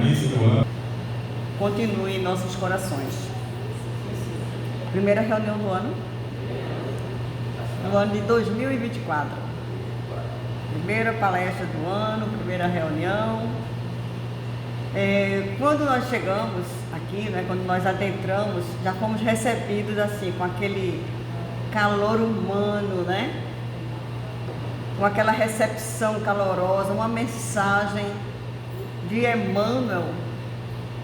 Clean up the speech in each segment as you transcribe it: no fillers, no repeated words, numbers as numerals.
início do ano. Continue em nossos corações. Primeira reunião do ano. No ano de 2024. Primeira palestra do ano, primeira reunião. Quando nós chegamos aqui, né, quando nós adentramos, já fomos recebidos assim, com aquele calor humano, né? Com aquela recepção calorosa, uma mensagem de Emmanuel.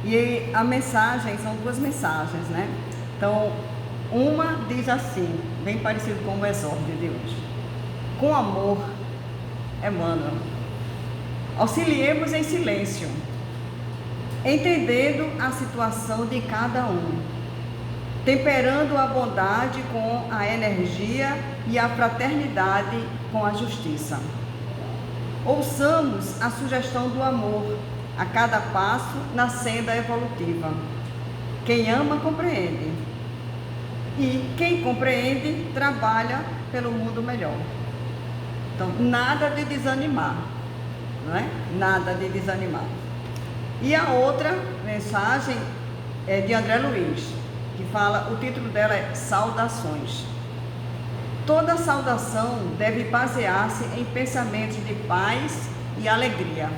E a mensagem, são duas mensagens, né? Então, uma diz assim, bem parecido com o exórdio de hoje: com amor, Emmanuel, auxiliemos em silêncio, entendendo a situação de cada um, temperando a bondade com a energia e a fraternidade com a justiça. Ouçamos a sugestão do amor a cada passo na senda evolutiva. Quem ama, compreende. E quem compreende, trabalha pelo mundo melhor. Então, nada de desanimar, não é? Nada de desanimar. E a outra mensagem é de André Luiz, que fala, o título dela é Saudações. Toda saudação deve basear-se em pensamentos de paz e alegria.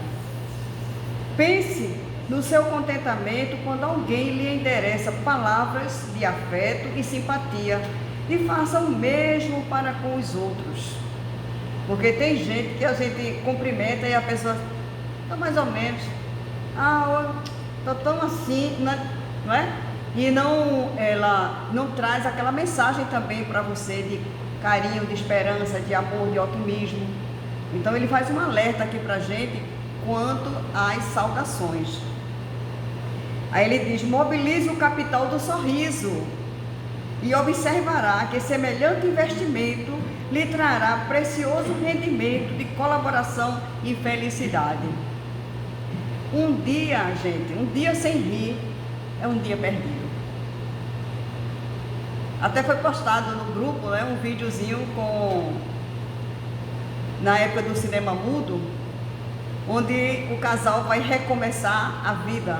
Pense no seu contentamento quando alguém lhe endereça palavras de afeto e simpatia, e faça o mesmo para com os outros. Porque tem gente que a gente cumprimenta e a pessoa está mais ou menos, estou tão assim, não é? E ela não traz aquela mensagem também para você de carinho, de esperança, de amor, de otimismo. Então ele faz um alerta aqui para a gente quanto às saudações. Aí ele diz, mobilize o capital do sorriso e observará que semelhante investimento lhe trará precioso rendimento de colaboração e felicidade. Um dia, gente, um dia sem rir é um dia perdido. Até foi postado no grupo, né, um videozinho na época do cinema mudo, onde o casal vai recomeçar a vida.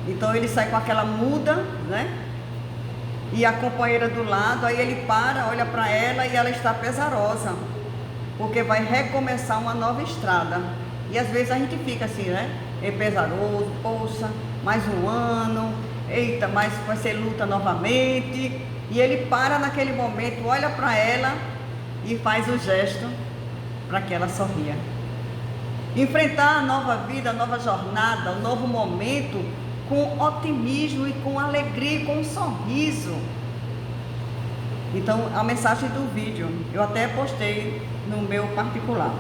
Então ele sai com aquela muda, né? E a companheira do lado, aí ele para, olha para ela e ela está pesarosa, porque vai recomeçar uma nova estrada. E às vezes a gente fica assim, né? É pesaroso, poxa, mais um ano, eita, mas vai ser luta novamente. E ele para naquele momento, olha para ela e faz o gesto para que ela sorria. Enfrentar a nova vida, a nova jornada, o novo momento com otimismo e com alegria, com um sorriso. Então, a mensagem do vídeo, eu até postei no meu particular.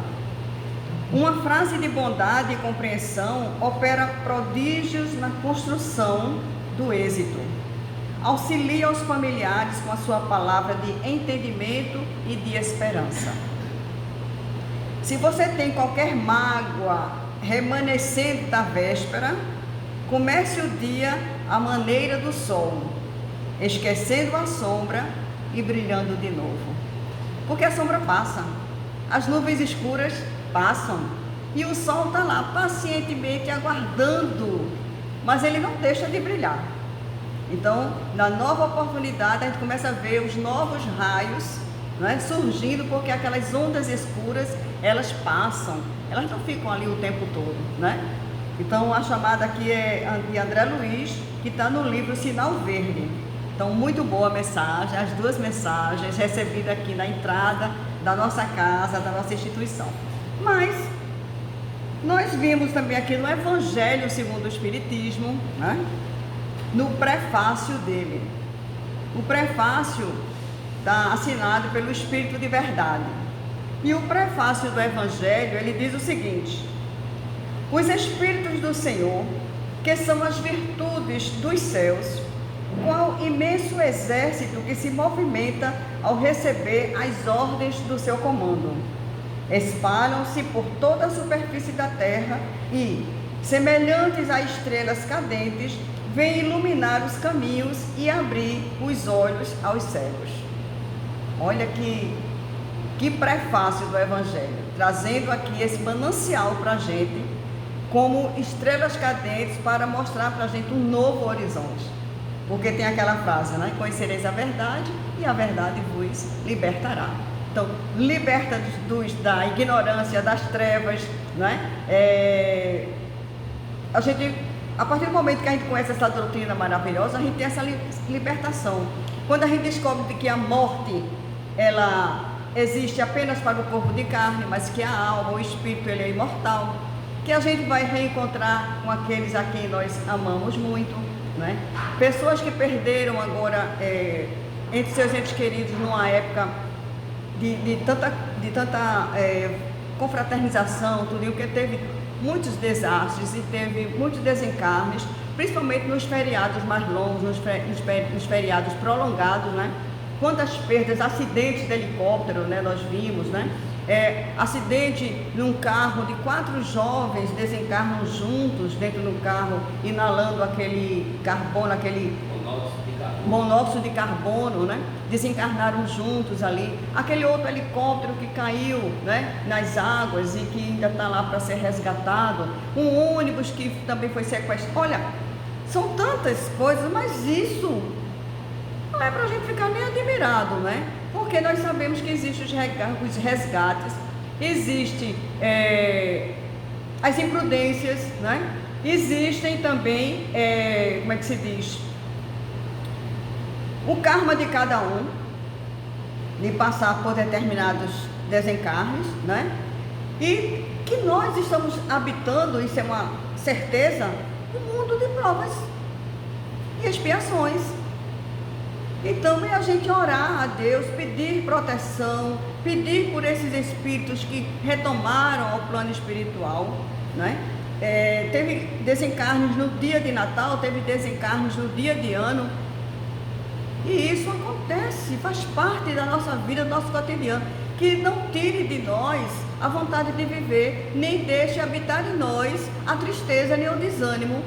Uma frase de bondade e compreensão opera prodígios na construção do êxito. Auxilia os familiares com a sua palavra de entendimento e de esperança. Se você tem qualquer mágoa remanescente da véspera, comece o dia à maneira do sol, esquecendo a sombra e brilhando de novo. Porque a sombra passa, as nuvens escuras passam e o sol está lá pacientemente aguardando, mas ele não deixa de brilhar. Então, na nova oportunidade, a gente começa a ver os novos raios, né, surgindo, porque aquelas ondas escuras, elas passam, elas não ficam ali o tempo todo, né? Então, a chamada aqui é de André Luiz, que está no livro Sinal Verde. Então, muito boa a mensagem, as duas mensagens recebidas aqui na entrada da nossa casa, da nossa instituição. Mas, nós vimos também aqui no Evangelho segundo o Espiritismo, né, no prefácio dele. O prefácio está assinado pelo Espírito de Verdade. E o prefácio do Evangelho, ele diz o seguinte: os Espíritos do Senhor, que são as virtudes dos céus, qual imenso exército que se movimenta ao receber as ordens do seu comando. Espalham-se por toda a superfície da terra e, semelhantes a estrelas cadentes, vêm iluminar os caminhos e abrir os olhos aos cegos. Olha que prefácio do Evangelho, trazendo aqui esse manancial para a gente, como estrelas cadentes para mostrar para a gente um novo horizonte. Porque tem aquela frase, né? Conhecereis a verdade e a verdade vos libertará. Então, liberta da ignorância, das trevas, né? A partir do momento que a gente conhece essa doutrina maravilhosa, a gente tem essa libertação. Quando a gente descobre que a morte, ela existe apenas para o corpo de carne, mas que a alma, o espírito, ele é imortal, que a gente vai reencontrar com aqueles a quem nós amamos muito, né? Pessoas que perderam agora entre seus entes queridos numa época de tanta confraternização, tudo, porque teve muitos desastres e teve muitos desencarnes, principalmente nos feriados mais longos, nos feriados prolongados, né? Quantas perdas, acidentes de helicóptero, né? Nós vimos, né? Acidente num carro de 4 jovens desencarnam juntos dentro do carro, inalando aquele carbono, aquele monóxido de carbono, né? Desencarnaram juntos ali. Aquele outro helicóptero que caiu, né, nas águas e que ainda está lá para ser resgatado. Um ônibus que também foi sequestrado. Olha, são tantas coisas, mas isso não é para a gente ficar nem admirado, né? Porque nós sabemos que existem os resgates, existem as imprudências, né? Existem também, como é que se diz? O karma de cada um, de passar por determinados desencarnes, né? E que nós estamos habitando, isso é uma certeza, um mundo de provas e expiações. Então é a gente orar a Deus, pedir proteção, pedir por esses espíritos que retomaram ao plano espiritual, né? Teve desencarnes no dia de Natal, teve desencarnes no dia de ano. E isso acontece, faz parte da nossa vida, do nosso cotidiano. Que não tire de nós a vontade de viver, nem deixe habitar em nós a tristeza nem o desânimo,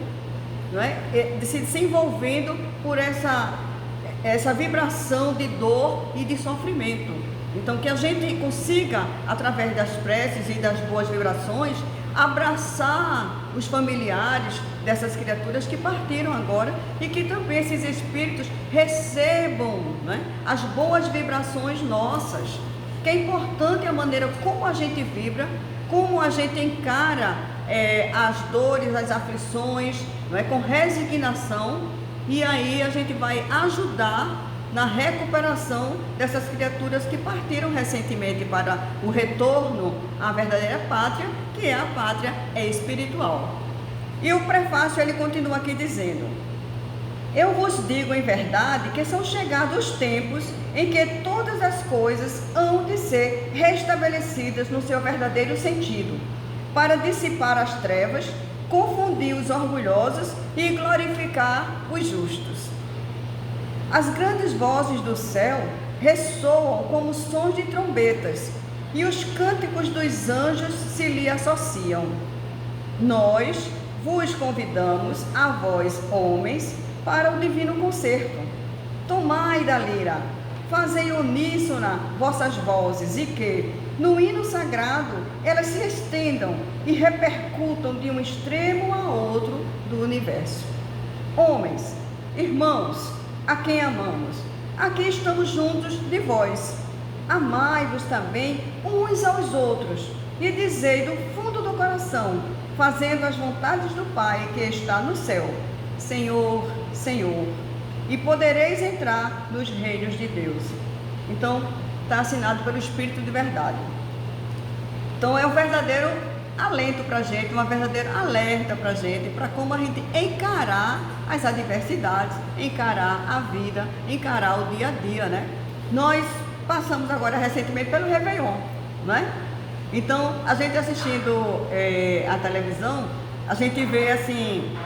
não é? Se envolvendo por essa vibração de dor e de sofrimento. Então, que a gente consiga, através das preces e das boas vibrações, abraçar os familiares dessas criaturas que partiram agora e que também esses espíritos recebam, né, as boas vibrações nossas. Que é importante a maneira como a gente vibra, como a gente encara as dores, as aflições, não é, com resignação, e aí a gente vai ajudar na recuperação dessas criaturas que partiram recentemente para o retorno à verdadeira pátria, que é a pátria espiritual. E o prefácio, ele continua aqui dizendo: eu vos digo em verdade que são chegados os tempos em que todas as coisas hão de ser restabelecidas no seu verdadeiro sentido, para dissipar as trevas, confundir os orgulhosos e glorificar os justos. As grandes vozes do céu ressoam como sons de trombetas, e os cânticos dos anjos se lhe associam. Nós vos convidamos, a vós, homens, para o divino concerto. Tomai da lira, fazei uníssona vossas vozes, e que, no hino sagrado, elas se estendam e repercutam de um extremo a outro do universo. Homens, irmãos, a quem amamos, aqui estamos juntos de vós. Amai-vos também uns aos outros, e dizei do fundo do coração, fazendo as vontades do Pai que está no céu: Senhor, Senhor, e podereis entrar nos reinos de Deus. Então, está assinado pelo Espírito de verdade. Então, é um verdadeiro alento para a gente, uma verdadeira alerta para a gente, para como a gente encarar as adversidades, encarar a vida, encarar o dia a dia, né? Nós passamos agora recentemente pelo Réveillon, né? Então, a gente assistindo a televisão, a gente vê assim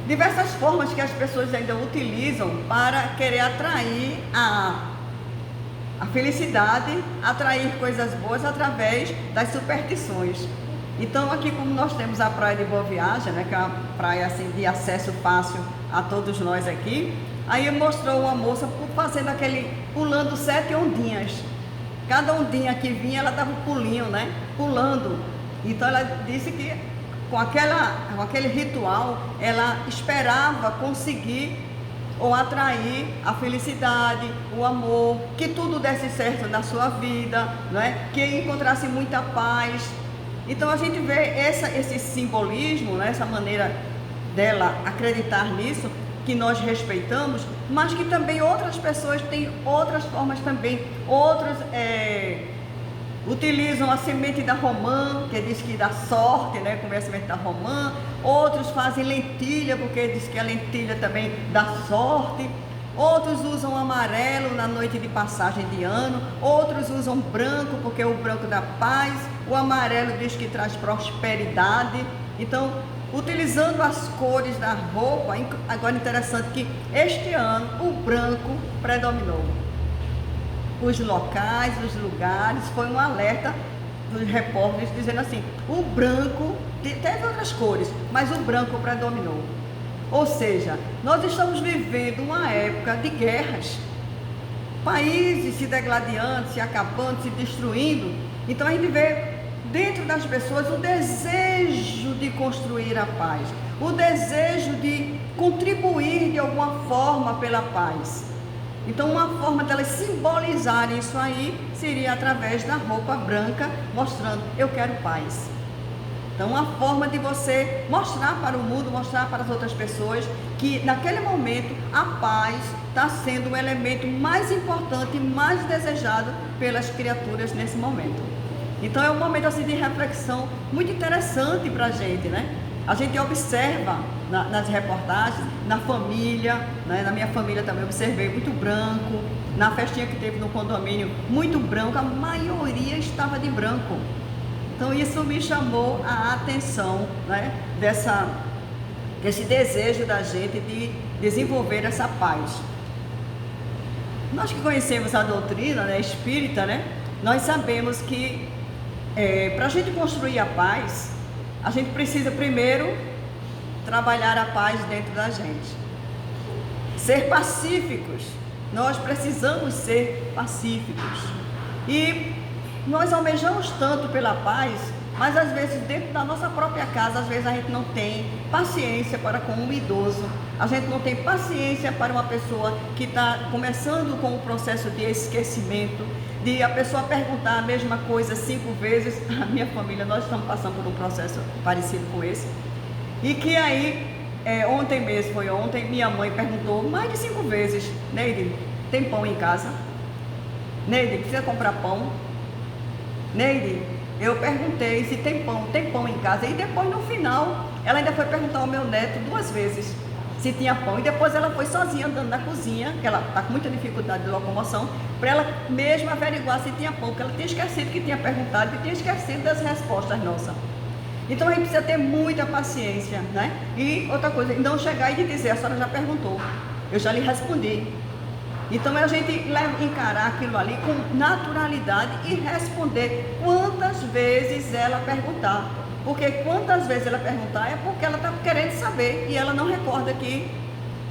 diversas formas que as pessoas ainda utilizam para querer atrair a felicidade, atrair coisas boas através das superstições. Então, aqui como nós temos a praia de Boa Viagem, né, que é uma praia assim, de acesso fácil a todos nós aqui, aí mostrou uma moça fazendo pulando 7 ondinhas. Cada ondinha que vinha, ela dava um pulinho, né, pulando. Então, ela disse que com aquele ritual, ela esperava conseguir ou atrair a felicidade, o amor, que tudo desse certo na sua vida, não é? Que encontrasse muita paz. Então a gente vê esse simbolismo, né? Essa maneira dela acreditar nisso, que nós respeitamos, mas que também outras pessoas têm outras formas também, outros utilizam a semente da romã, que diz que dá sorte, né? Comer a semente da romã. Outros fazem lentilha, porque diz que a lentilha também dá sorte. Outros usam amarelo na noite de passagem de ano. Outros usam branco, porque o branco dá paz. O amarelo diz que traz prosperidade. Então, utilizando as cores da roupa, agora interessante que este ano o branco predominou. Os locais, os lugares, foi um alerta dos repórteres dizendo assim, o branco, teve outras cores, mas o branco predominou. Ou seja, nós estamos vivendo uma época de guerras, países se degladiando, se acabando, se destruindo. Então a gente vê dentro das pessoas o desejo de construir a paz, o desejo de contribuir de alguma forma pela paz. Então uma forma delas simbolizarem isso aí seria através da roupa branca, mostrando, eu quero paz. Então uma forma de você mostrar para o mundo, mostrar para as outras pessoas que naquele momento a paz está sendo o elemento mais importante e mais desejado pelas criaturas nesse momento. Então é um momento assim de reflexão muito interessante para a gente, né? A gente observa nas reportagens, na família, né? Na minha família também observei muito branco, na festinha que teve no condomínio, muito branco, a maioria estava de branco. Então isso me chamou a atenção, né? Desse desejo da gente de desenvolver essa paz. Nós que conhecemos a doutrina, né, espírita, né? Nós sabemos que para a gente construir a paz, a gente precisa primeiro trabalhar a paz dentro da gente. Ser pacíficos, nós precisamos ser pacíficos. E nós almejamos tanto pela paz, mas às vezes dentro da nossa própria casa, às vezes a gente não tem paciência para com um idoso, a gente não tem paciência para uma pessoa que está começando com o processo de esquecimento, de a pessoa perguntar a mesma coisa 5 vezes. A minha família, nós estamos passando por um processo parecido com esse. E que aí, ontem mesmo, minha mãe perguntou mais de 5 vezes, Neide, tem pão em casa? Neide, precisa comprar pão? Neide, eu perguntei se tem pão em casa. E depois, no final, ela ainda foi perguntar ao meu neto 2 vezes se tinha pão. E depois ela foi sozinha andando na cozinha, que ela está com muita dificuldade de locomoção, para ela mesma averiguar se tinha pão, porque ela tinha esquecido que tinha perguntado e tinha esquecido das respostas nossas. Então a gente precisa ter muita paciência, né? E outra coisa, não chegar e dizer, a senhora já perguntou, eu já lhe respondi. Então a gente encarar aquilo ali com naturalidade e responder quantas vezes ela perguntar. Porque quantas vezes ela perguntar é porque ela está querendo saber e ela não recorda que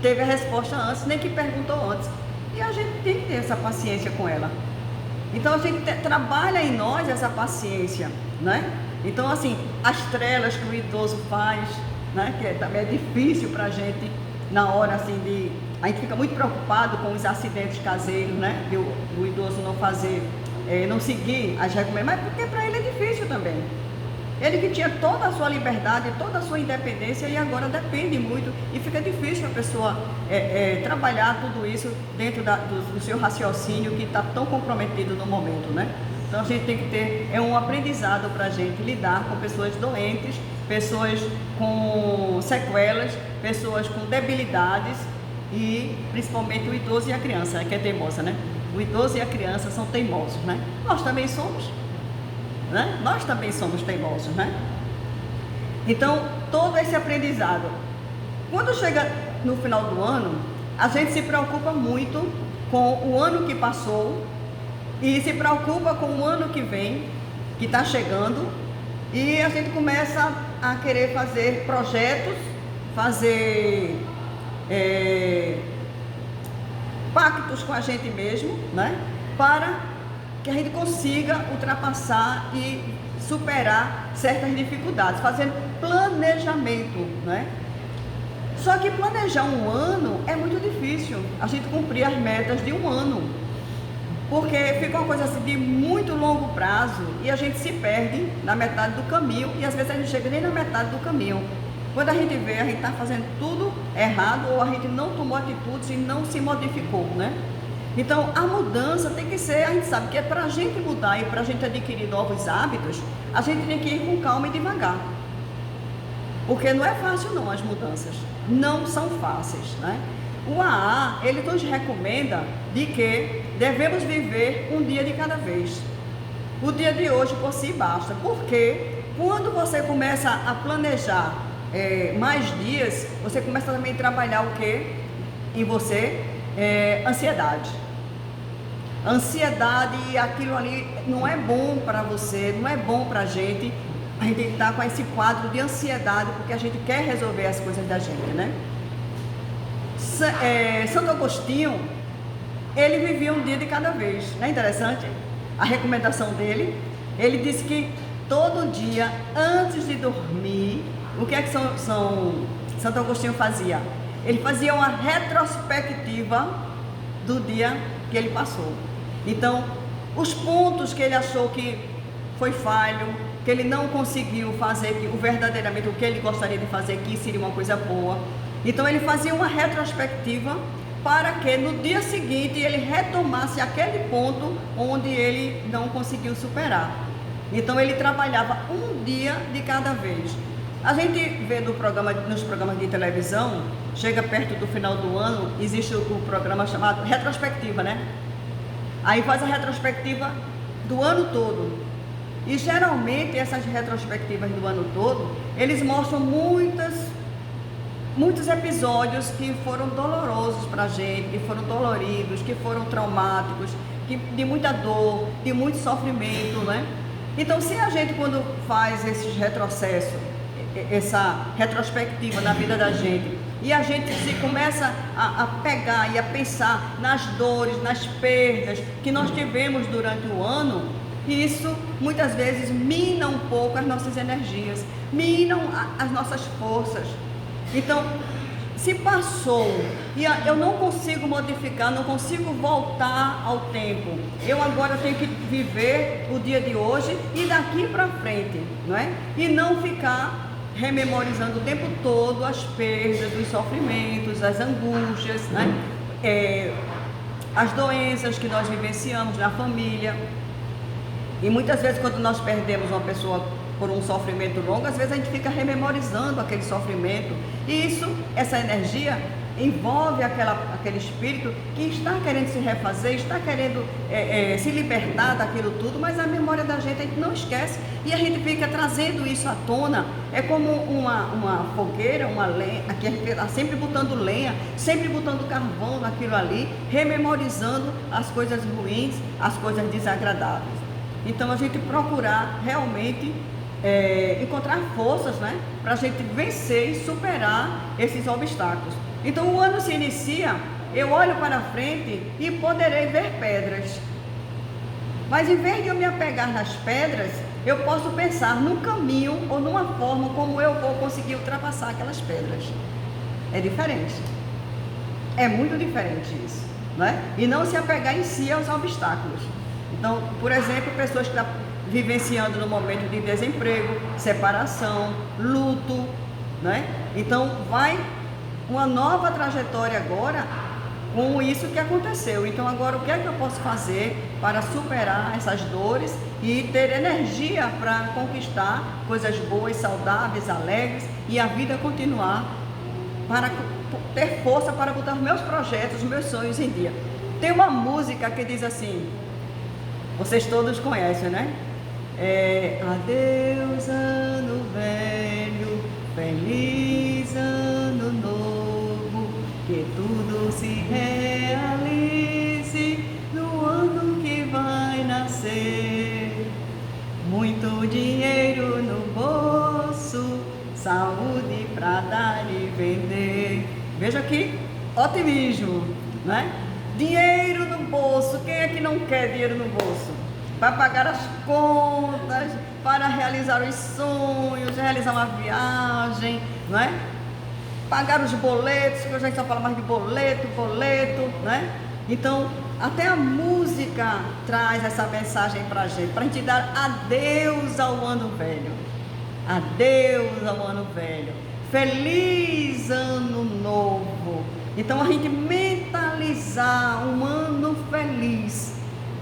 teve a resposta antes, nem que perguntou antes. E a gente tem que ter essa paciência com ela. Então a gente trabalha em nós essa paciência, né? Então assim, as trelas que o idoso faz, né? Que também é difícil para a gente na hora assim a gente fica muito preocupado com os acidentes caseiros, né? De o idoso não fazer, não seguir as recomendações, mas porque para ele é difícil também. Ele que tinha toda a sua liberdade, toda a sua independência e agora depende muito e fica difícil a pessoa trabalhar tudo isso dentro do seu raciocínio que está tão comprometido no momento, né? Então a gente tem que ter um aprendizado para a gente lidar com pessoas doentes, pessoas com sequelas, pessoas com debilidades e principalmente o idoso e a criança, que é teimosa, né? O idoso e a criança são teimosos, né? Nós também somos. Né? Nós também somos teimosos, né? Então, todo esse aprendizado, quando chega no final do ano, a gente se preocupa muito com o ano que passou e se preocupa com o ano que vem, que está chegando, e a gente começa a querer fazer projetos, fazer pactos com a gente mesmo, né? Para que a gente consiga ultrapassar e superar certas dificuldades, fazendo planejamento, né? Só que planejar um ano é muito difícil, a gente cumprir as metas de um ano, porque fica uma coisa assim de muito longo prazo e a gente se perde na metade do caminho e às vezes a gente chega nem na metade do caminho. Quando a gente vê, a gente está fazendo tudo errado ou a gente não tomou atitudes e não se modificou, né? Então, a mudança tem que ser, a gente sabe que é para a gente mudar e para a gente adquirir novos hábitos, a gente tem que ir com calma e devagar. Porque não é fácil não, as mudanças não são fáceis, né? O AA, ele nos recomenda de que devemos viver um dia de cada vez. O dia de hoje por si basta, porque quando você começa a planejar mais dias, você começa também a trabalhar o que em você? Ansiedade. Ansiedade, aquilo ali não é bom para você, não é bom para a gente estar com esse quadro de ansiedade, porque a gente quer resolver as coisas da gente, né? Santo Agostinho, ele vivia um dia de cada vez, não é interessante? A recomendação dele, ele disse que todo dia, antes de dormir, o que é que Santo Agostinho fazia? Ele fazia uma retrospectiva do dia que ele passou. Então, os pontos que ele achou que foi falho, que ele não conseguiu fazer verdadeiramente o que ele gostaria de fazer, que seria uma coisa boa. Então, ele fazia uma retrospectiva para que no dia seguinte ele retomasse aquele ponto onde ele não conseguiu superar. Então, ele trabalhava um dia de cada vez. A gente vê nos programas de televisão, chega perto do final do ano, existe o programa chamado retrospectiva, né? Aí faz a retrospectiva do ano todo. E geralmente essas retrospectivas do ano todo, eles mostram muitos episódios que foram dolorosos pra gente, que foram doloridos, que foram traumáticos, de muita dor, de muito sofrimento, né? Então, se a gente, quando faz esses retrocessos, essa retrospectiva na vida da gente, e a gente se começa a pegar e a pensar nas dores, nas perdas que nós tivemos durante o ano, isso muitas vezes mina um pouco as nossas energias, minam as nossas forças. Então, se passou e eu não consigo modificar, não consigo voltar ao tempo, eu agora tenho que viver o dia de hoje e daqui para frente, não é? E não ficar rememorizando o tempo todo as perdas, os sofrimentos, as angústias, né? As doenças que nós vivenciamos na família. E muitas vezes, quando nós perdemos uma pessoa por um sofrimento longo, às vezes a gente fica rememorizando aquele sofrimento. E essa energia envolve aquele espírito que está querendo se refazer, está querendo se libertar daquilo tudo, mas a memória da gente a gente não esquece e a gente fica trazendo isso à tona. É como uma fogueira, uma lenha, aqui a gente está sempre botando lenha, sempre botando carvão naquilo ali, rememorizando as coisas ruins, as coisas desagradáveis. Então a gente procurar realmente encontrar forças, né, para a gente vencer e superar esses obstáculos. Então o ano se inicia, eu olho para frente e poderei ver pedras. Mas em vez de eu me apegar nas pedras, eu posso pensar num caminho ou numa forma como eu vou conseguir ultrapassar aquelas pedras. É diferente. É muito diferente isso, né? E não se apegar em si aos obstáculos. Então, por exemplo, pessoas que estão vivenciando no momento de desemprego, separação, luto, né? Então, vai uma nova trajetória agora com isso que aconteceu. Então, agora o que é que eu posso fazer para superar essas dores e ter energia para conquistar coisas boas, saudáveis, alegres e a vida continuar, para ter força para botar os meus projetos, os meus sonhos em dia. Tem uma música que diz assim, vocês todos conhecem, né? Adeus ano velho, feliz ano novo, que tudo se realize no ano que vai nascer. Muito dinheiro no bolso, saúde pra dar e vender. Veja aqui, otimismo, né? Dinheiro no bolso, quem é que não quer dinheiro no bolso? para pagar as contas, para realizar os sonhos, realizar uma viagem, não é? Pagar os boletos, que a gente só fala mais de boleto, não é? Então, até a música traz essa mensagem para a gente dar adeus ao ano velho. Adeus ao ano velho. Feliz ano novo. Então, a gente mentalizar um ano feliz,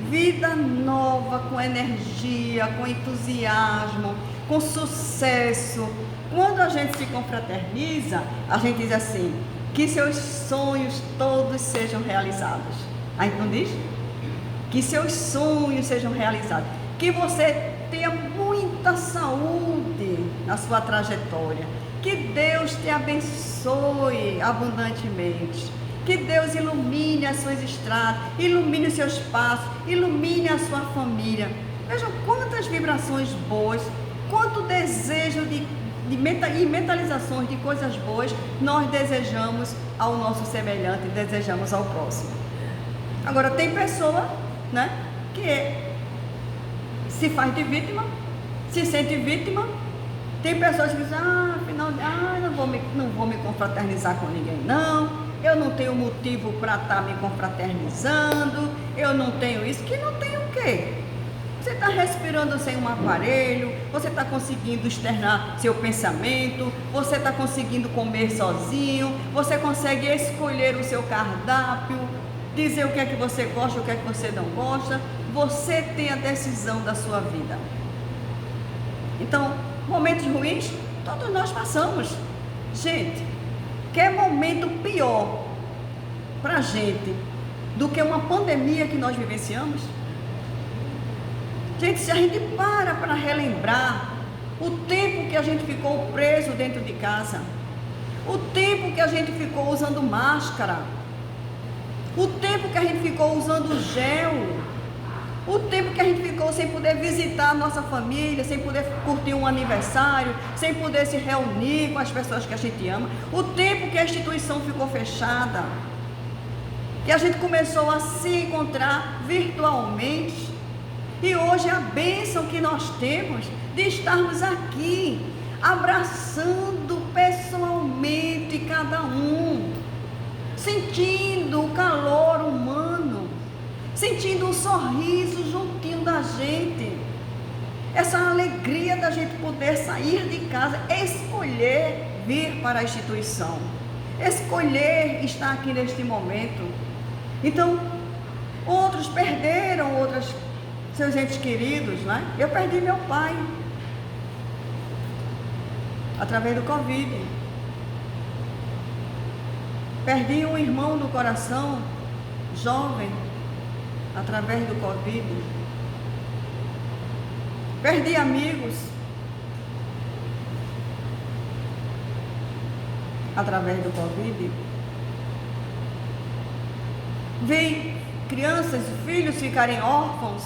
vida nova, com energia, com entusiasmo, com sucesso. Quando a gente se confraterniza, a gente diz assim, que seus sonhos todos sejam realizados. A gente não diz? Que seus sonhos sejam realizados. Que você tenha muita saúde na sua trajetória. Que Deus te abençoe abundantemente. Que Deus ilumine as suas estradas, ilumine os seus passos, ilumine a sua família. Vejam quantas vibrações boas, quanto desejo e mentalizações de coisas boas nós desejamos ao nosso semelhante, desejamos ao próximo. Agora, tem pessoa, né, que se faz de vítima, se sente vítima. Tem pessoas que dizem, afinal, não vou me confraternizar com ninguém, não. Eu não tenho motivo para estar me confraternizando, eu não tenho isso. Que não tem o quê? Você está respirando sem um aparelho, você está conseguindo externar seu pensamento, você está conseguindo comer sozinho, você consegue escolher o seu cardápio, dizer o que é que você gosta, o que é que você não gosta. Você tem a decisão da sua vida. Então, momentos ruins, todos nós passamos. Gente, quer momento pior para a gente do que uma pandemia que nós vivenciamos? Gente, se a gente para relembrar o tempo que a gente ficou preso dentro de casa, o tempo que a gente ficou usando máscara, o tempo que a gente ficou usando gel, o tempo que a gente ficou sem poder visitar a nossa família, sem poder curtir um aniversário, sem poder se reunir com as pessoas que a gente ama, o tempo que a instituição ficou fechada, que a gente começou a se encontrar virtualmente. E hoje a bênção que nós temos de estarmos aqui, abraçando pessoalmente cada um, sentindo o calor humano, sentindo um sorriso juntinho da gente, essa alegria da gente poder sair de casa, escolher vir para a instituição, escolher estar aqui neste momento. Então, outros perderam seus entes queridos, né? Eu perdi meu pai através do Covid. Perdi um irmão do coração, jovem, através do Covid. Perdi amigos através do Covid. Vi crianças e filhos ficarem órfãos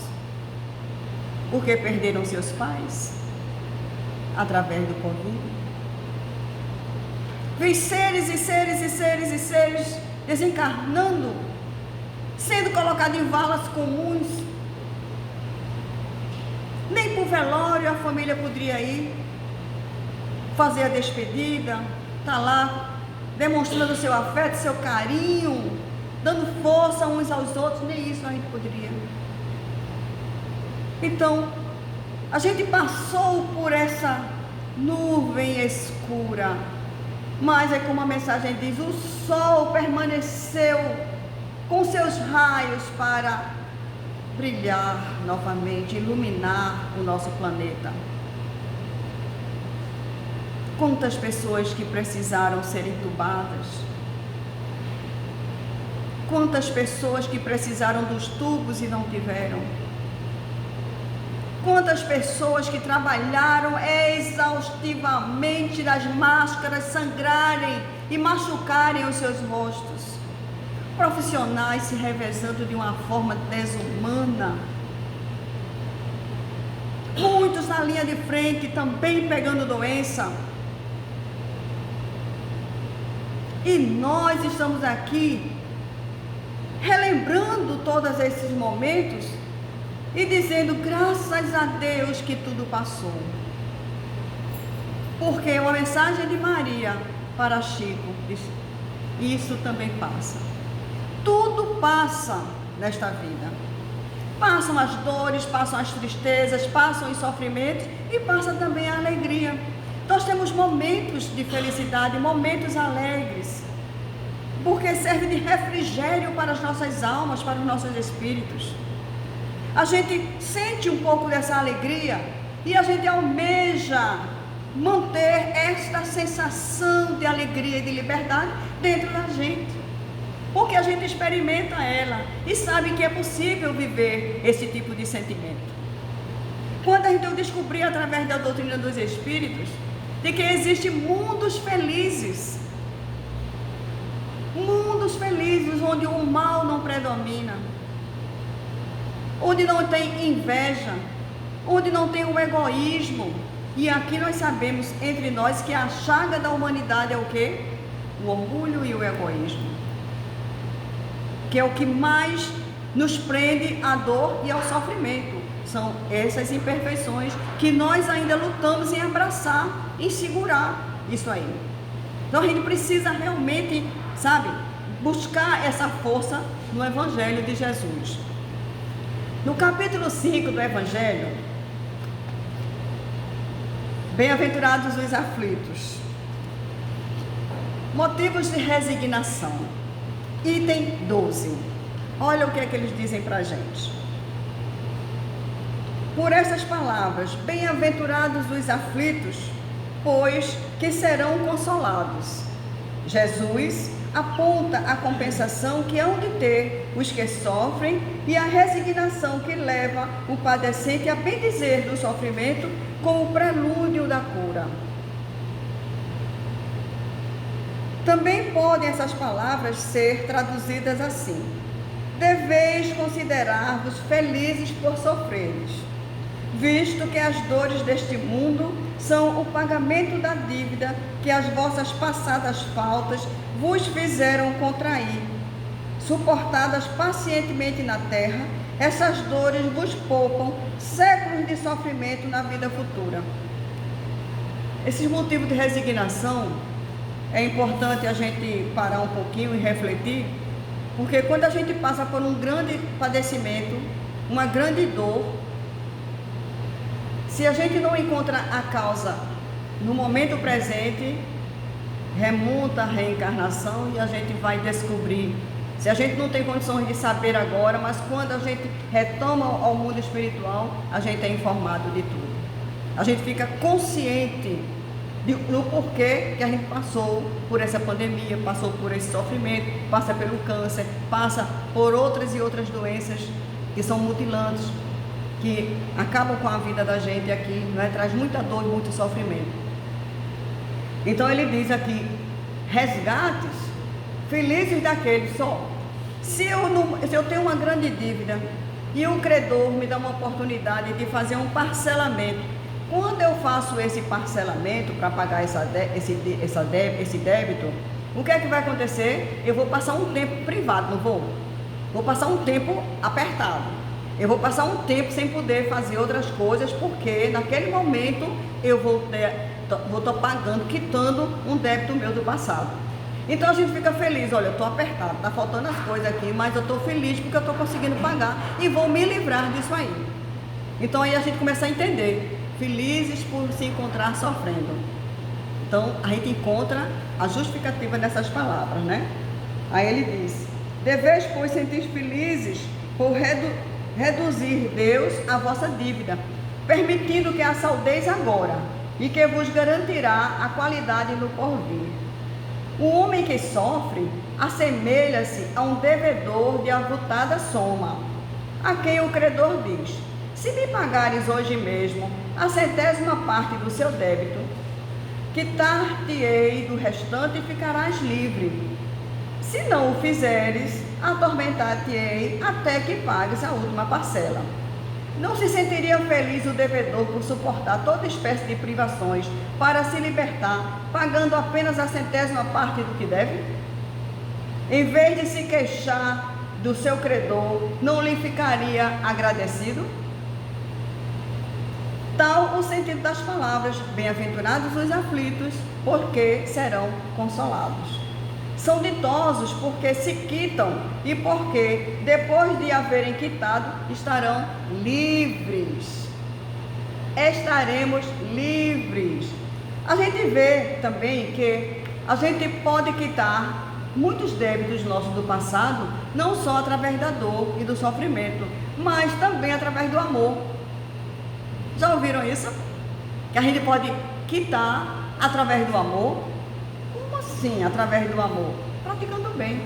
porque perderam seus pais através do Covid. Vi seres desencarnando, sendo colocados em valas comuns. Nem para o velório a família poderia ir fazer a despedida, tá lá demonstrando seu afeto, seu carinho, dando força uns aos outros. Nem isso a gente poderia. Então, a gente passou por essa nuvem escura, mas é como a mensagem diz, o sol permaneceu com seus raios para brilhar novamente, iluminar o nosso planeta. Quantas pessoas que precisaram ser entubadas, quantas pessoas que precisaram dos tubos e não tiveram, quantas pessoas que trabalharam exaustivamente nas máscaras, sangrarem e machucarem os seus rostos, profissionais se revezando de uma forma desumana, muitos na linha de frente também pegando doença, e nós estamos aqui relembrando todos esses momentos e dizendo graças a Deus que tudo passou. Porque uma mensagem de Maria para Chico diz: isso também passa. Tudo passa nesta vida. Passam as dores, passam as tristezas, passam os sofrimentos e passa também a alegria. Nós temos momentos de felicidade, momentos alegres, porque serve de refrigério para as nossas almas, para os nossos espíritos. A gente sente um pouco dessa alegria e a gente almeja manter esta sensação de alegria e de liberdade dentro da gente, porque a gente experimenta ela e sabe que é possível viver esse tipo de sentimento. Quando a gente descobrir através da doutrina dos Espíritos de que existem mundos felizes onde o mal não predomina, onde não tem inveja, onde não tem o egoísmo. E aqui nós sabemos entre nós que a chaga da humanidade é o quê? O orgulho e o egoísmo, que é o que mais nos prende à dor e ao sofrimento. São essas imperfeições que nós ainda lutamos em abraçar, em segurar isso aí. Então a gente precisa realmente, buscar essa força no Evangelho de Jesus. No capítulo 5 do Evangelho, bem-aventurados os aflitos, motivos de resignação, item 12. Olha o que é que eles dizem para a gente. Por essas palavras, bem-aventurados os aflitos, pois que serão consolados. Jesus aponta a compensação que hão de ter os que sofrem e a resignação que leva o padecente a bendizer do sofrimento com o prelúdio da cura. Também podem essas palavras ser traduzidas assim: deveis considerar-vos felizes por sofreres, visto que as dores deste mundo são o pagamento da dívida que as vossas passadas faltas vos fizeram contrair. Suportadas pacientemente na terra, essas dores vos poupam séculos de sofrimento na vida futura. Esses motivos de resignação, é importante a gente parar um pouquinho e refletir, porque quando a gente passa por um grande padecimento, uma grande dor, se a gente não encontra a causa no momento presente, remonta a reencarnação e a gente vai descobrir. Se a gente não tem condições de saber agora, mas quando a gente retoma ao mundo espiritual, a gente é informado de tudo. A gente fica consciente do porquê que a gente passou por essa pandemia, passou por esse sofrimento, passa pelo câncer, passa por outras e outras doenças que são mutilantes, que acabam com a vida da gente aqui, traz muita dor e muito sofrimento. Então ele diz aqui: resgates, felizes daqueles só. Se eu tenho uma grande dívida e o credor me dá uma oportunidade de fazer um parcelamento, quando eu faço esse parcelamento para pagar esse débito, o que é que vai acontecer? Eu vou passar um tempo privado, não vou? Vou passar um tempo apertado. Eu vou passar um tempo sem poder fazer outras coisas, porque naquele momento eu vou estar pagando, quitando um débito meu do passado. Então a gente fica feliz: olha, eu estou apertado, está faltando as coisas aqui, mas eu estou feliz porque eu estou conseguindo pagar e vou me livrar disso aí. Então aí a gente começa a entender: felizes por se encontrar sofrendo. Então a gente encontra a justificativa dessas palavras, Aí ele diz: deveis, pois, sentir felizes por reduzir Deus a vossa dívida, permitindo que a saldeis agora e que vos garantirá a qualidade no porvir. O homem que sofre assemelha-se a um devedor de avultada soma, a quem o credor diz: se me pagares hoje mesmo a 100ª parte do seu débito, quitar-te-ei do restante e ficarás livre. Se não o fizeres, atormentar-te-ei até que pagues a última parcela. Não se sentiria feliz o devedor por suportar toda espécie de privações para se libertar, pagando apenas a 100ª parte do que deve? Em vez de se queixar do seu credor, não lhe ficaria agradecido? Tal o sentido das palavras: bem-aventurados os aflitos, porque serão consolados. São ditosos porque se quitam e porque, depois de haverem quitado, estarão livres. Estaremos livres. A gente vê também que a gente pode quitar muitos débitos nossos do passado, não só através da dor e do sofrimento, mas também através do amor. Já ouviram isso? Que a gente pode quitar através do amor? Como assim, através do amor? Praticando o bem,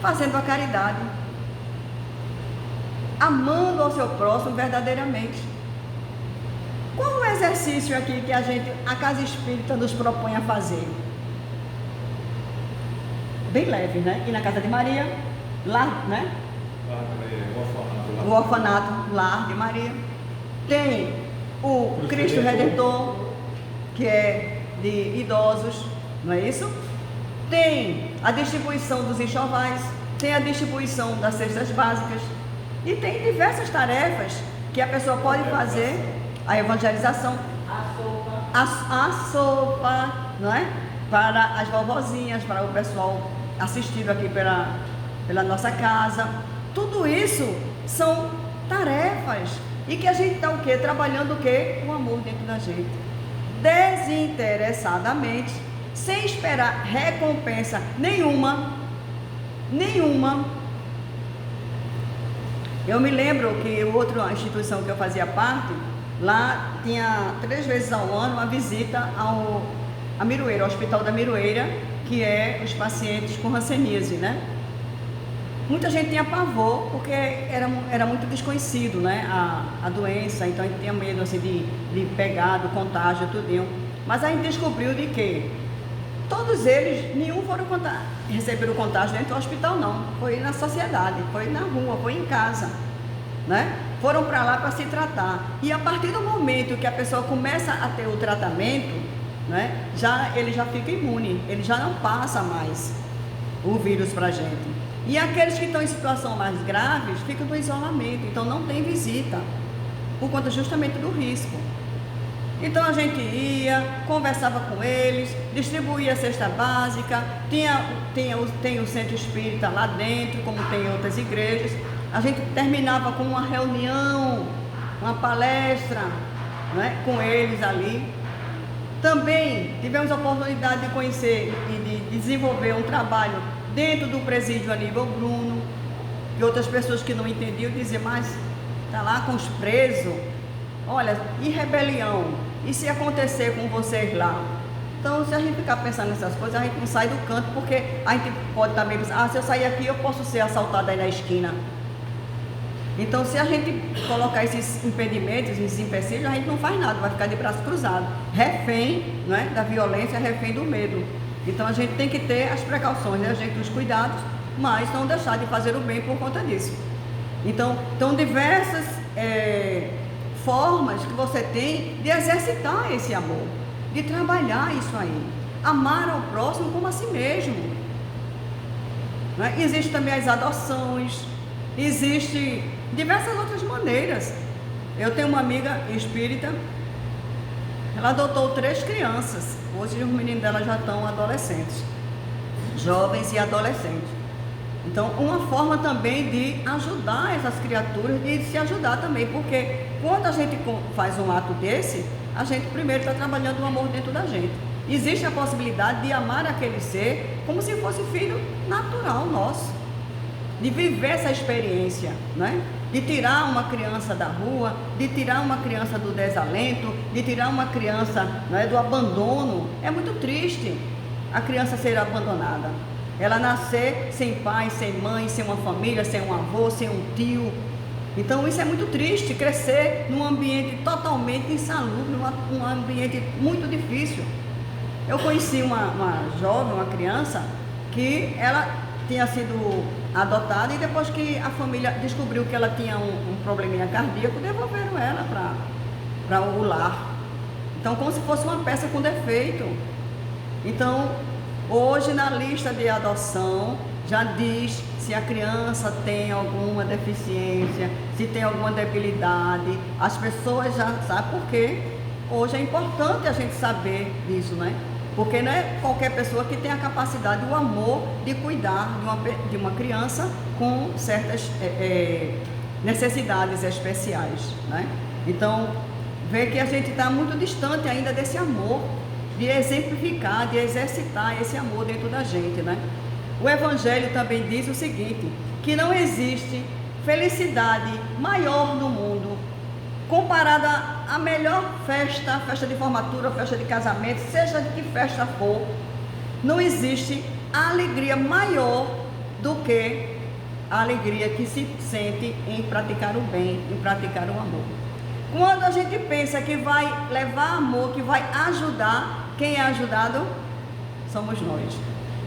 fazendo a caridade, amando ao seu próximo verdadeiramente. Qual o exercício aqui que a Casa Espírita nos propõe a fazer? Bem leve, né? Ir na Casa de Maria, lá, né? O orfanato, Lar de Maria. Tem o Cristo Redentor, que é de idosos, não é isso? Tem a distribuição dos enxovais, tem a distribuição das cestas básicas e tem diversas tarefas que a pessoa pode fazer. A evangelização, a sopa, não é? Para as vovozinhas, para o pessoal assistido aqui pela nossa casa. Tudo isso são tarefas e que a gente está o quê? Trabalhando o quê? O amor dentro da gente, desinteressadamente, sem esperar recompensa nenhuma. Eu me lembro que outra instituição que eu fazia parte, lá tinha 3 vezes ao ano uma visita a Miroeira, ao Hospital da Miroeira, que é os pacientes com hanseníase, né? Muita gente tinha pavor, porque era muito desconhecido, né? A doença, então a gente tinha medo assim, de pegar, do contágio, tudinho. Mas a gente descobriu de que todos eles, nenhum receberam contágio dentro do hospital, não. Foi na sociedade, foi na rua, foi em casa, né? Foram para lá para se tratar. E a partir do momento que a pessoa começa a ter o tratamento, né, ele já fica imune, ele já não passa mais o vírus para a gente. E aqueles que estão em situação mais graves ficam no isolamento, então não tem visita, por conta justamente do risco. Então a gente ia, conversava com eles, distribuía a cesta básica, tem o centro espírita lá dentro, como tem em outras igrejas. A gente terminava com uma reunião, uma palestra, né, com eles ali. Também tivemos a oportunidade de conhecer e de desenvolver um trabalho dentro do presídio Aníbal Bruno, e outras pessoas que não entendiam diziam, mas está lá com os presos, olha, e rebelião? E se acontecer com vocês lá? Então, se a gente ficar pensando nessas coisas, a gente não sai do canto, porque a gente pode também pensar, se eu sair aqui, eu posso ser assaltado aí na esquina. Então, se a gente colocar esses impedimentos, esses empecilhos, a gente não faz nada, vai ficar de braço cruzado, refém, não é, da violência, refém do medo. Então, a gente tem que ter as precauções, né, a gente os cuidados, mas não deixar de fazer o bem por conta disso. Então diversas formas que você tem de exercitar esse amor, de trabalhar isso aí, amar ao próximo como a si mesmo. Não é? Existem também as adoções, existem diversas outras maneiras. Eu tenho uma amiga espírita, ela adotou 3 crianças, hoje os meninos dela já estão adolescentes, jovens e adolescentes. Então, uma forma também de ajudar essas criaturas, de se ajudar também, porque quando a gente faz um ato desse, a gente primeiro está trabalhando o amor dentro da gente. Existe a possibilidade de amar aquele ser como se fosse filho natural nosso, de viver essa experiência, né? De tirar uma criança da rua, de tirar uma criança do desalento, de tirar uma criança, né, do abandono. É muito triste a criança ser abandonada. Ela nascer sem pai, sem mãe, sem uma família, sem um avô, sem um tio. Então isso é muito triste, crescer num ambiente totalmente insalubre, um ambiente muito difícil. Eu conheci uma jovem, uma criança, que ela tinha sido adotada e depois que a família descobriu que ela tinha um probleminha cardíaco, devolveram ela para o lar. Então, como se fosse uma peça com defeito. Então, hoje na lista de adoção já diz se a criança tem alguma deficiência, se tem alguma debilidade. As pessoas já sabem por quê. Hoje é importante a gente saber disso, né? Porque não é qualquer pessoa que tem a capacidade, o amor de cuidar de uma criança com certas necessidades especiais, né? Então, vê que a gente está muito distante ainda desse amor, de exemplificar, de exercitar esse amor dentro da gente, né? O Evangelho também diz o seguinte, que não existe felicidade maior no mundo, comparada à melhor festa, festa de formatura, festa de casamento, seja de que festa for, não existe alegria maior do que a alegria que se sente em praticar o bem, em praticar o amor. Quando a gente pensa que vai levar amor, que vai ajudar, quem é ajudado? Somos nós.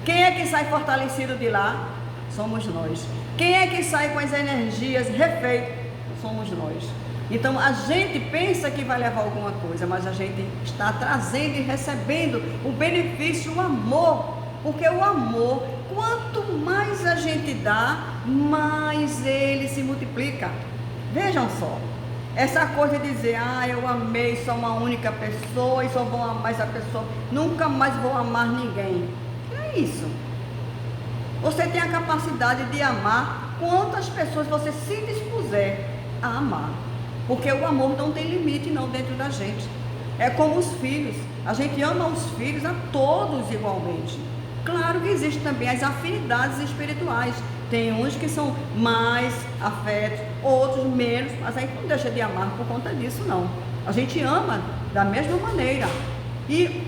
Quem é que sai fortalecido de lá? Somos nós. Quem é que sai com as energias refeitas? Somos nós. Então a gente pensa que vai levar alguma coisa, mas a gente está trazendo e recebendo o benefício, o amor. Porque o amor, quanto mais a gente dá, mais ele se multiplica. Vejam só. Essa coisa de dizer, eu amei só uma única pessoa e só vou amar essa pessoa, nunca mais vou amar ninguém. É isso. Você tem a capacidade de amar quantas pessoas você se dispuser a amar. Porque o amor não tem limite não dentro da gente. É como os filhos. A gente ama os filhos a todos igualmente. Claro que existem também as afinidades espirituais. Tem uns que são mais afetos, outros menos, mas a gente não deixa de amar por conta disso, não. A gente ama da mesma maneira. E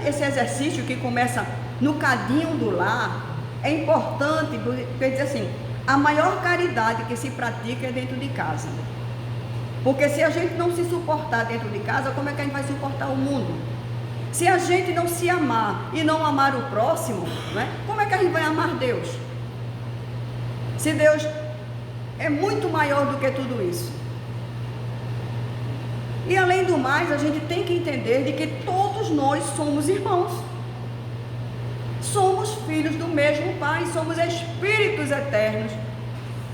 esse exercício que começa no cadinho do lar é importante, porque diz assim, a maior caridade que se pratica é dentro de casa. Porque se a gente não se suportar dentro de casa, como é que a gente vai suportar o mundo? Se a gente não se amar e não amar o próximo, né, como é que a gente vai amar Deus? Se Deus é muito maior do que tudo isso. E além do mais, a gente tem que entender de que todos nós somos irmãos. Somos filhos do mesmo Pai, somos espíritos eternos,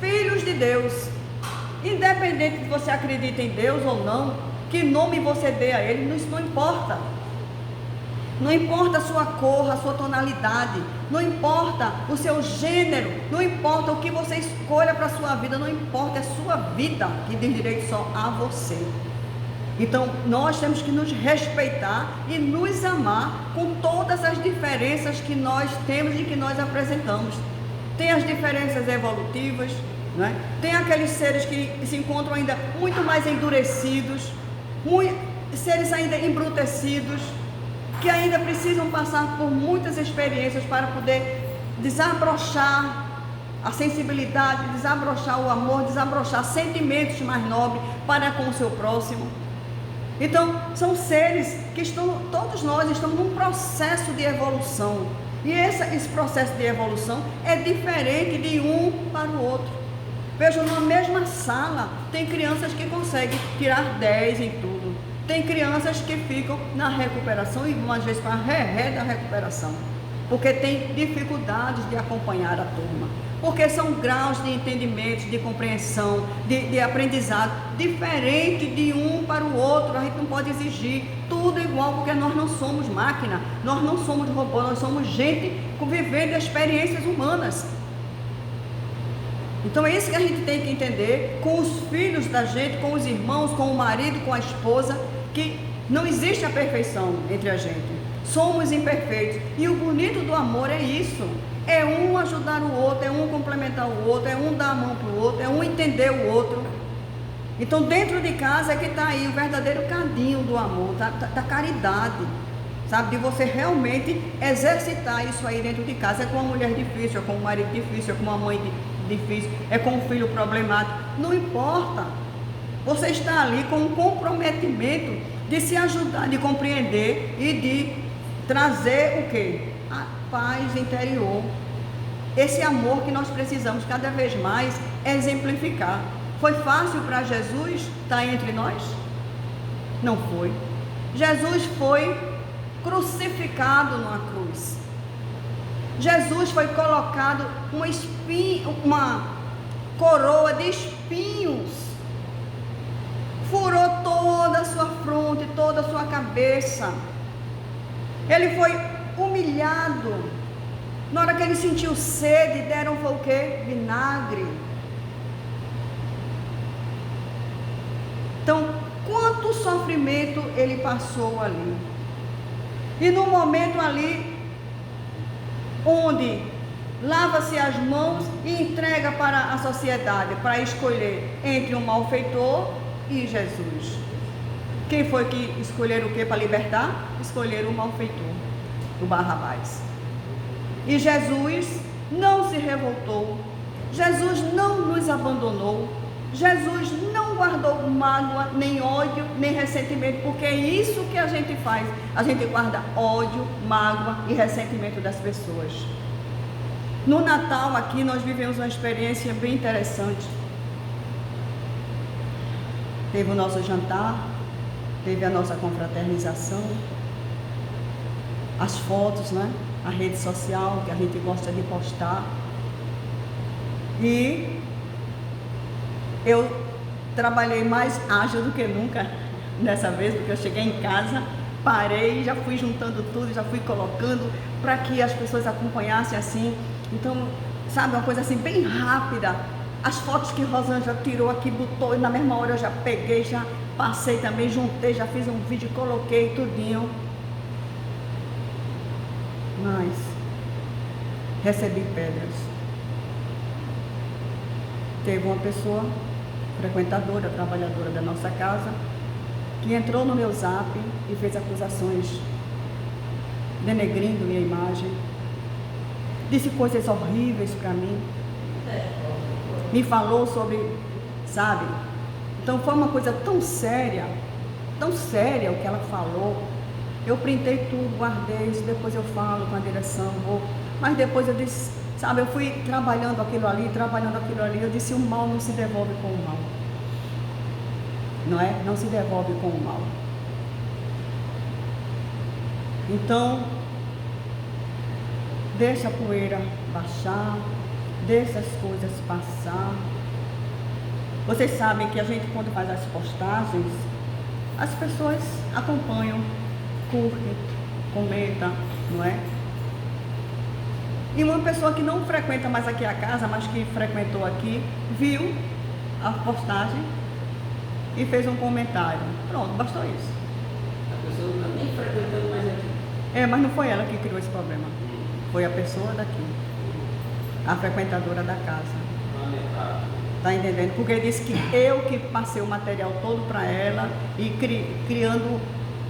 filhos de Deus. Independente de você acredita em Deus ou não, que nome você dê a Ele, isso não importa. Não importa a sua cor, a sua tonalidade, não importa o seu gênero, não importa o que você escolha para a sua vida, não importa, é a sua vida que diz direito só a você. Então, nós temos que nos respeitar e nos amar com todas as diferenças que nós temos e que nós apresentamos. Tem as diferenças evolutivas, não é? Tem aqueles seres que se encontram ainda muito mais endurecidos, seres ainda embrutecidos, que ainda precisam passar por muitas experiências para poder desabrochar a sensibilidade, desabrochar o amor, desabrochar sentimentos mais nobres para com o seu próximo. Então, são seres que todos nós estamos num processo de evolução. E esse processo de evolução é diferente de um para o outro. Vejam, numa mesma sala, tem crianças que conseguem tirar 10 em tudo. Tem crianças que ficam na recuperação e às vezes com a ré da recuperação. Porque tem dificuldades de acompanhar a turma. Porque são graus de entendimento, de compreensão, de aprendizado, diferente de um para o outro. A gente não pode exigir tudo igual, porque nós não somos máquina, nós não somos robô, nós somos gente vivendo experiências humanas. Então é isso que a gente tem que entender com os filhos da gente, com os irmãos, com o marido, com a esposa, que não existe a perfeição entre a gente. Somos imperfeitos. E o bonito do amor é isso. É um ajudar o outro, é um complementar o outro, é um dar a mão para o outro, é um entender o outro. Então dentro de casa é que está aí o verdadeiro cadinho do amor, da caridade, sabe? De você realmente exercitar isso aí dentro de casa. É com uma mulher difícil, é com um marido difícil, é com uma mãe difícil, é com um filho problemático. Não importa. Você está ali com um comprometimento de se ajudar, de compreender e de trazer o quê? A paz interior. Esse amor que nós precisamos cada vez mais exemplificar. Foi fácil para Jesus estar entre nós? Não foi. Jesus foi crucificado numa cruz. Jesus foi colocado uma coroa de espinhos, furou toda a sua fronte, toda a sua cabeça. Ele foi humilhado. Na hora que ele sentiu sede, deram foi o quê? Vinagre. Então, quanto sofrimento ele passou ali. E no momento ali, onde lava-se as mãos e entrega para a sociedade, para escolher entre um malfeitor e Jesus. Quem foi que escolheram o que para libertar? Escolheram o malfeitor, o Barrabás. E Jesus não se revoltou, Jesus não nos abandonou, Jesus não guardou mágoa, nem ódio, nem ressentimento, porque é isso que a gente faz. A gente guarda ódio, mágoa e ressentimento das pessoas. No Natal aqui nós vivemos uma experiência bem interessante. Teve o nosso jantar, teve a nossa confraternização, as fotos, né? A rede social que a gente gosta de postar. E eu trabalhei mais ágil do que nunca dessa vez, porque eu cheguei em casa, parei, já fui juntando tudo, já fui colocando para que as pessoas acompanhassem assim. Então, sabe, uma coisa assim bem rápida. As fotos que Rosângela tirou aqui, botou, e na mesma hora eu já peguei, já passei também, juntei, já fiz um vídeo, coloquei tudinho. Mas recebi pedras. Teve uma pessoa, frequentadora, trabalhadora da nossa casa, que entrou no meu zap e fez acusações, denegrindo minha imagem, disse coisas horríveis para mim, me falou sobre, sabe? Então foi uma coisa tão séria o que ela falou. Eu printei tudo, guardei, depois eu falo com a direção, mas depois eu disse, sabe, eu fui trabalhando aquilo ali, eu disse, o mal não se devolve com o mal, não é? Não se devolve com o mal. Então, deixa a poeira baixar, deixa as coisas passar. Vocês sabem que a gente, quando faz as postagens, as pessoas acompanham, curtem, comentam, não é? E uma pessoa que não frequenta mais aqui a casa, mas que frequentou aqui, viu a postagem e fez um comentário. Pronto, bastou isso. A pessoa não está nem frequentando mais aqui. Mas não foi ela que criou esse problema. Foi a pessoa daqui, a frequentadora da casa. Tá entendendo? Porque disse que eu que passei o material todo para ela e criando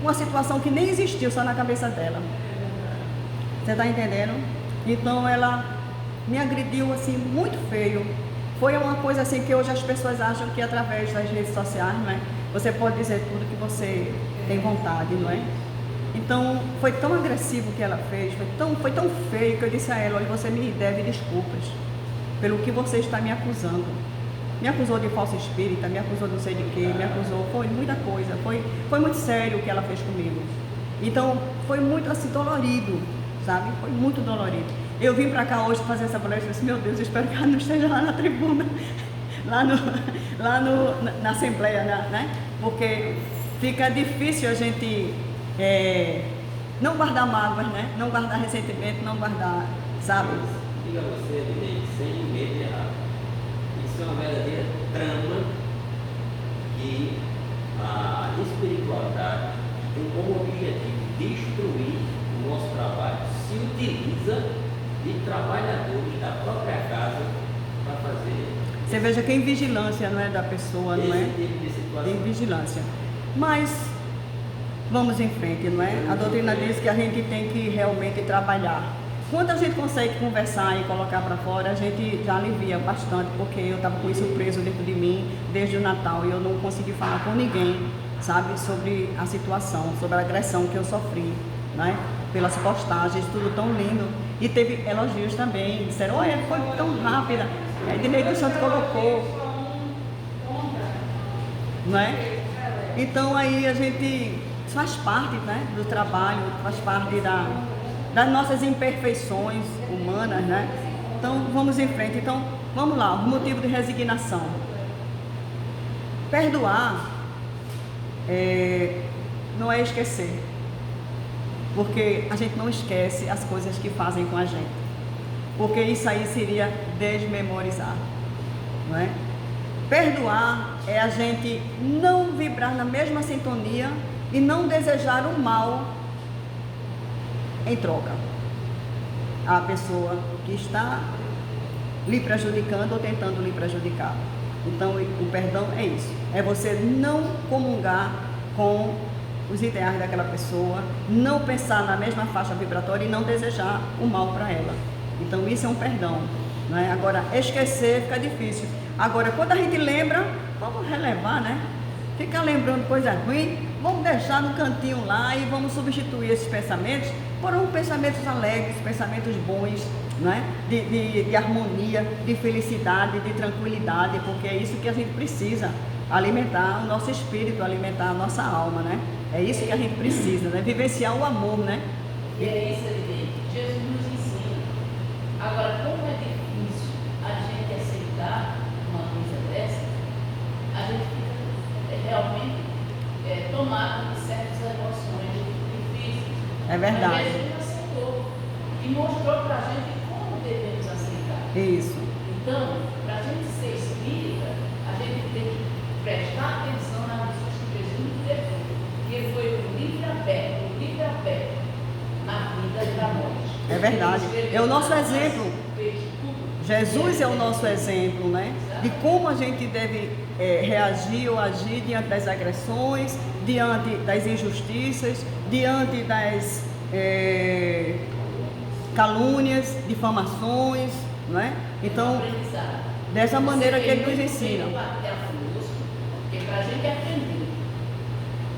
uma situação que nem existiu, só na cabeça dela. Você tá entendendo? Então ela me agrediu assim muito feio. Foi uma coisa assim que hoje as pessoas acham que através das redes sociais, não é? Você pode dizer tudo que você tem vontade, não é? Então foi tão agressivo que ela fez, foi tão feio que eu disse a ela, olha, você me deve desculpas pelo que você está me acusando. Me acusou de falso espírita, me acusou de não sei de quê, me acusou, foi muita coisa, foi muito sério o que ela fez comigo. Então foi muito assim dolorido, sabe? Foi muito dolorido. Eu vim para cá hoje fazer essa palestra e disse, meu Deus, eu espero que ela não esteja lá na tribuna, na Assembleia, né? Porque fica difícil a gente não guardar mágoas, né? Não guardar ressentimento, não guardar, sabe? Diga você, sem medo de errar. Isso é uma verdadeira trama que a espiritualidade tem como objetivo destruir o nosso trabalho, se utiliza de trabalhadores da própria casa para fazer. Você veja que em vigilância, não é da pessoa, não é? Em vigilância. Mas vamos em frente, não é? A doutrina diz que a gente tem que realmente trabalhar. Quando a gente consegue conversar e colocar para fora, a gente já alivia bastante, porque eu estava com isso preso dentro de mim desde o Natal e eu não consegui falar com ninguém, sabe, sobre a situação, sobre a agressão que eu sofri, né? Pelas postagens, tudo tão lindo. E teve elogios também, disseram, olha, foi tão rápida. A Edneide Santos colocou, não é? Então aí a gente faz parte, né, do trabalho, faz parte das nossas imperfeições humanas, né? Então, vamos em frente. Então, vamos lá, o motivo de resignação. Perdoar não é esquecer, porque a gente não esquece as coisas que fazem com a gente, porque isso aí seria desmemorizar, não é? Perdoar é a gente não vibrar na mesma sintonia e não desejar o mal em troca à pessoa que está lhe prejudicando ou tentando lhe prejudicar. Então, o perdão é isso, é você não comungar com os ideais daquela pessoa, não pensar na mesma faixa vibratória e não desejar o mal para ela. Então, isso é um perdão, não é? Agora, esquecer fica difícil. Agora, quando a gente lembra, vamos relevar, né? Ficar lembrando coisa ruim, vamos deixar no cantinho lá e vamos substituir esses pensamentos por pensamentos alegres, pensamentos bons, né? De harmonia, de felicidade, de tranquilidade, porque é isso que a gente precisa, alimentar o nosso espírito, alimentar a nossa alma, né? É isso que a gente precisa, né? Vivenciar o amor, né? E é isso, evidente. Jesus nos ensina. Agora, como é difícil a gente aceitar uma coisa dessa, a gente fica realmente tomado de certas emoções difíceis. É verdade. Mas Jesus aceitou e mostrou para a gente como devemos aceitar. Isso. Então, para a gente ser espírita, a gente tem que prestar atenção nas lições que Jesus nos deixou. Que ele foi o livre aberto na vida da morte. É verdade. É o nosso exemplo. Jesus é o nosso exemplo, né? De como a gente deve reagir ou agir diante das agressões, diante das injustiças, diante das calúnias, difamações, não é? Então, dessa maneira que ele nos ensina. Porque para a gente aprender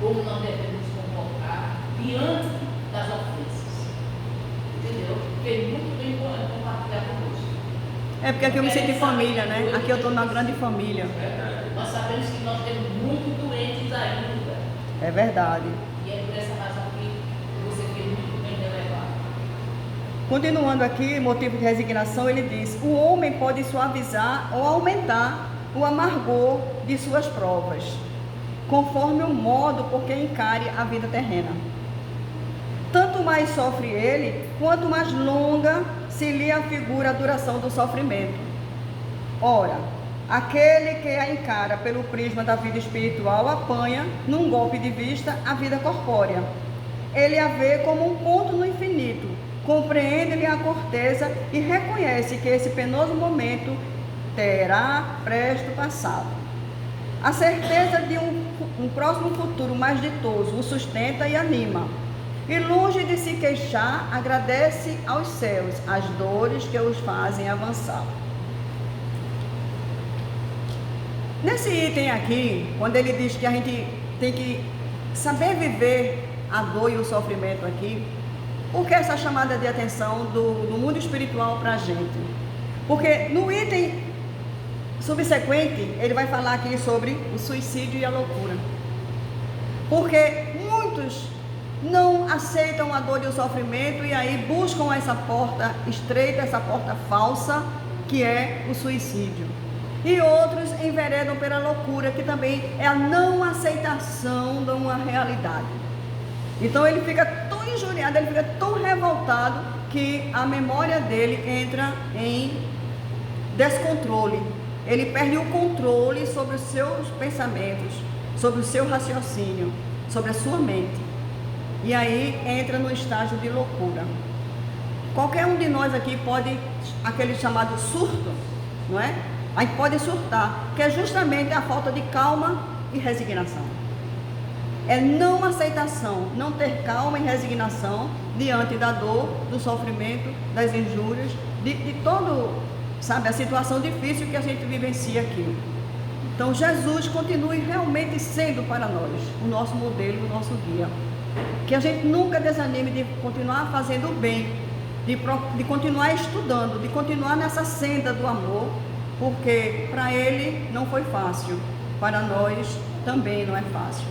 como nós devemos nos comportar diante das ofensas, entendeu? Porque muito bem compartilhar conosco. É porque aqui eu me sinto em família, né? Aqui eu estou numa grande família. Nós sabemos que nós temos muitos doentes ainda. É verdade. E é por essa razão que você fez muito bem relevar. Continuando aqui, motivo de resignação, ele diz: o homem pode suavizar ou aumentar o amargor de suas provas, conforme o modo por que encare a vida terrena. Tanto mais sofre ele, quanto mais longa se lhe afigura a duração do sofrimento. Ora, aquele que a encara pelo prisma da vida espiritual apanha, num golpe de vista, a vida corpórea. Ele a vê como um ponto no infinito, compreende-lhe a corteza e reconhece que esse penoso momento terá presto passado. A certeza de um próximo futuro mais ditoso o sustenta e anima. E longe de se queixar, agradece aos céus as dores que os fazem avançar. Nesse item aqui, quando ele diz que a gente tem que saber viver a dor e o sofrimento aqui, por que essa chamada de atenção do mundo espiritual para a gente? Porque no item subsequente, ele vai falar aqui sobre o suicídio e a loucura. Porque muitos não aceitam a dor e o sofrimento e aí buscam essa porta estreita, essa porta falsa, que é o suicídio. E outros enveredam pela loucura, que também é a não aceitação de uma realidade. Então ele fica tão injuriado, ele fica tão revoltado, que a memória dele entra em descontrole. Ele perde o controle sobre os seus pensamentos, sobre o seu raciocínio, sobre a sua mente. E aí entra no estágio de loucura. Qualquer um de nós aqui pode, aquele chamado surto, não é? A gente pode surtar, que é justamente a falta de calma e resignação. É não aceitação, não ter calma e resignação diante da dor, do sofrimento, das injúrias, de todo, sabe, a situação difícil que a gente vivencia aqui. Então Jesus continue realmente sendo para nós o nosso modelo, o nosso guia. Que a gente nunca desanime de continuar fazendo o bem, de continuar estudando, de continuar nessa senda do amor, porque para ele não foi fácil, para nós também não é fácil,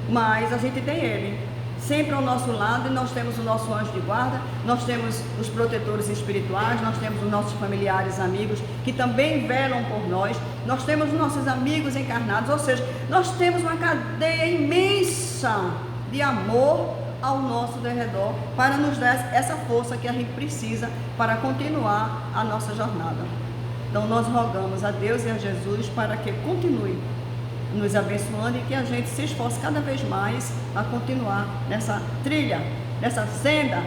mas a gente tem ele. sempre ao nosso lado, e nós temos o nosso anjo de guarda, nós temos os protetores espirituais, nós temos os nossos familiares, amigos, que também velam por nós, nós temos os nossos amigos encarnados, ou seja, nós temos uma cadeia imensa de amor ao nosso derredor, para nos dar essa força que a gente precisa para continuar a nossa jornada. Então nós rogamos a Deus e a Jesus para que continue nos abençoando e que a gente se esforce cada vez mais a continuar nessa trilha, nessa senda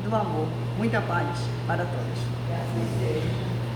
do amor. Muita paz para todos. Graças a Deus.